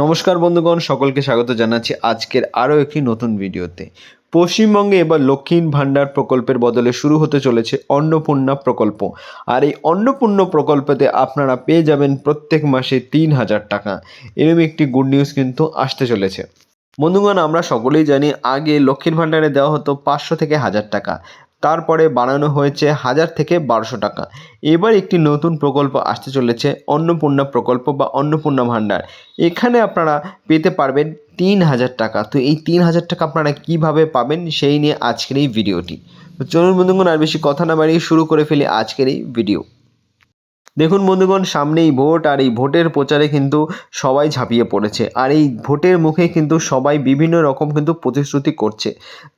নমস্কার বন্ধুগণ, সকলকে স্বাগত জানাচ্ছি আজকের আরও একটি নতুন ভিডিওতে। পশ্চিমবঙ্গে এবার লক্ষ্মীর ভাণ্ডার প্রকল্পের বদলে শুরু হতে চলেছে অন্নপূর্ণা প্রকল্প। আর এই অন্নপূর্ণা প্রকল্পতে আপনারা পেয়ে যাবেন প্রত্যেক মাসে ৩,০০০ টাকা। এরকম একটি গুড নিউজ কিন্তু আসতে চলেছে। বন্ধুগণ, আমরা সকলেই জানি আগে লক্ষ্মীর ভাণ্ডারে দেওয়া হতো ৫০০ থেকে ১,০০০ টাকা, তারপরে বাড়ানো হয়েছে ১,০০০ থেকে ১,২০০ টাকা। এবার একটি নতুন প্রকল্প আসতে চলেছে, অন্নপূর্ণা প্রকল্প বা অন্নপূর্ণা ভাণ্ডার। এখানে আপনারা পেতে পারবেন ৩,০০০ টাকা। তো এই ৩,০০০ টাকা আপনারা কীভাবে পাবেন সেই নিয়ে আজকের এই ভিডিওটি। তো চলুন বন্ধুগণ, আর বেশি কথা না বাড়িয়ে শুরু করে ফেলি আজকের এই ভিডিও। দেখুন বন্ধুগণ, সামনেই ভোট, আর এই ভোটের প্রচারে কিন্তু সবাই ঝাঁপিয়ে পড়েছে। আর এই ভোটের মুখে কিন্তু সবাই বিভিন্ন রকম কিন্তু প্রতিশ্রুতি করছে।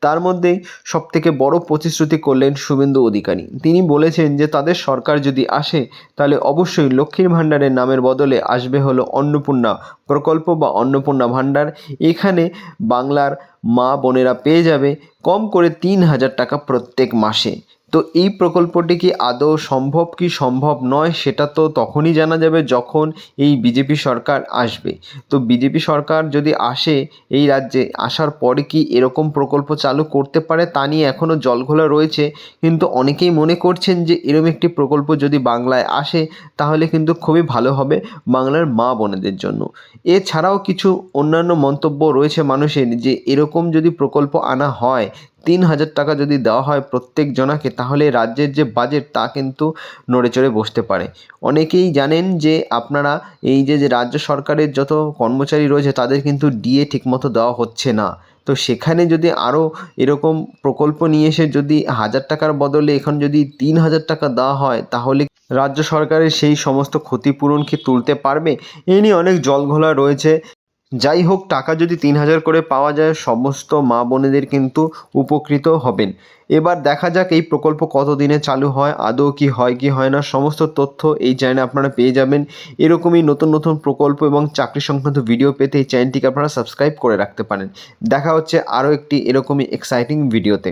তার মধ্যেই সবথেকে বড় প্রতিশ্রুতি করলেন শুভেন্দু অধিকারী। তিনি বলেছেন যে তাদের সরকার যদি আসে তাহলে অবশ্যই লক্ষ্মীর ভাণ্ডারের নামের বদলে আসবে হলো অন্নপূর্ণা প্রকল্প বা অন্নপূর্ণা ভাণ্ডার। এখানে বাংলার মা বোনেরা পেয়ে যাবে কম করে ৩,০০০ টাকা প্রত্যেক মাসে। তো এই প্রকল্পটি কি আদৌ সম্ভব কি সম্ভব নয় সেটা তো তখনই জানা যাবে যখন এই বিজেপি সরকার আসবে। তো বিজেপি সরকার যদি আসে এই রাজ্যে, আসার পরে কি এরকম প্রকল্প চালু করতে পারে তা নিয়ে এখনও জলঘোলা রয়েছে। কিন্তু অনেকেই মনে করছেন যে এরকম একটি প্রকল্প যদি বাংলায় আসে তাহলে কিন্তু খুবই ভালো হবে বাংলার মা বোনেদের জন্য। এছাড়াও কিছু অন্যান্য মন্তব্য রয়েছে মানুষের, যে এরকম যদি প্রকল্প আনা হয়, ৩,০০০ টাকা যদি দেওয়া হয় প্রত্যেক জনাকে, তাহলে রাজ্যের যে বাজেট তা কিন্তু নড়ে চড়ে বসতে পারে। অনেকেই জানেন যে আপনারা এই যে রাজ্য সরকারের যত কর্মচারী রয়েছে তাদের কিন্তু ডিএ ঠিকমতো দেওয়া হচ্ছে না। তো সেখানে যদি আরও এরকম প্রকল্প নিয়ে এসে যদি ১,০০০ টাকার বদলে এখন যদি ৩,০০০ টাকা দেওয়া হয়, তাহলে রাজ্য সরকারের সেই সমস্ত ক্ষতিপূরণ কি তুলতে পারবে? এই নিয়ে অনেক জলঘোলা রয়েছে। যাই হোক, টাকা যদি ৩,০০০ করে পাওয়া যায়, সমস্ত মা বোনেদের কিন্তু উপকৃত হবেন। এবার দেখা যাক এই প্রকল্প কতদিনে চালু হয়, আদৌ কি হয় কি হয় না, সমস্ত তথ্য এই চ্যানেলে আপনারা পেয়ে যাবেন। এরকমই নতুন নতুন প্রকল্প এবং চাকরি সংক্রান্ত ভিডিও পেতে এই চ্যানেলটিকে আপনারা সাবস্ক্রাইব করে রাখতে পারেন। দেখা হচ্ছে আরও একটি এরকমই এক্সাইটিং ভিডিওতে।